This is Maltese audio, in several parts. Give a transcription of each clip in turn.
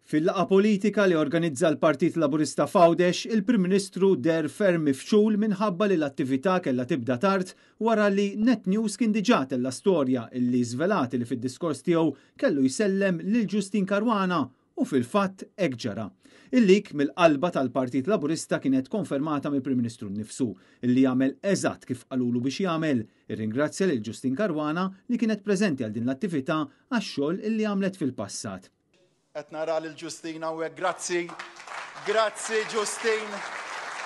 Fil-laqa politika li organizza l-Partit Laburista Fawdex, il-Prim Ministru der ferm mifxul minħabba li l-attività kellha tibda tard wara li Net News kien diġà tella storja illi żvelati li fid-diskors tiegħu kellu jsellem lil Justin Caruana u fil-fatt hekk ġara. Il-lik mill-qalba tal-Partit Laburista kienet konfermata mill-Prim Ministru nnifsu illi jagħmel eżatt kif qalulu biex jagħmel. Irringrazzja lil Justin Caruana li kienet preżenti għal din l-attività għax-xogħol illi għamlet fil-passat. Qed nara lil Justin hawnhekk, grazzi Justin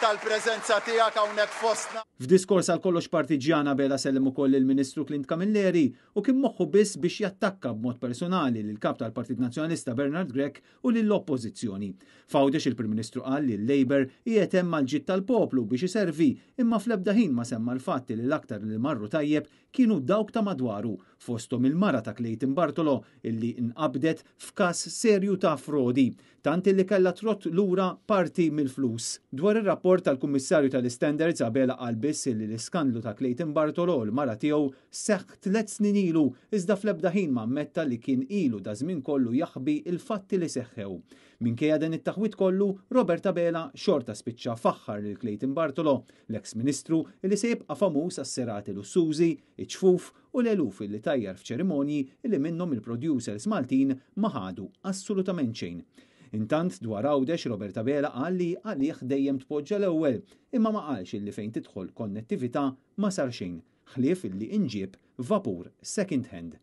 tal-preżenza tiegħek hawnhekk fostna. F'diskors għal kollox partiġjana Bela sellem ukoll il-Ministru Clint Camilleri u kien moħħu biss biex jattakka b'mod personali lil kap tal-Partit Nazzjonalista Bernard Grech u lill-Oppożizzjoni. Fawdex il-Prim Ministru qal li l-Labor qiegħed hemm mal-ġid tal-poplu biex iservi imma fl-ebda ħin ma semma l-fatti li l-aktar li marru tajjeb kienu dawk ta' madwaru fosthom il-mara ta' Clayton Bartolo illi inqabdet f'każ serju ta' frodi tant illi kellha trott lura parti mill-flus. Dwar ir-rapport tal-Kummissarju tal-Standards Abela qal biss li l-iskandlu ta' Clayton Bartolo l-mara tiegħu seħħ 3 snin ilu iżda fl-ebda ħin ma ammetta li kien ilu da żmien kollu jaħbi il-fatti li seħħew. Minkejja dan it-taħwit kollu, Robert Abela xorta spiċċa faħħar lil Clayton Bartolo, l-eks Ministru li se jibqa' famuż għas-serati lussużi, iċ-ċfuf u l-eluf li tajjar f'ċerimonji li minnhom il-producers Maltin ma ħadu assolutament xejn. Intant dwar Għawdex Robert Abela qal li għalih dejjem tpoġġa l-ewwel, imma ma qalx illi fejn tidħol konnettività ma sar xejn, ħlief illi inġieb vapur second hand.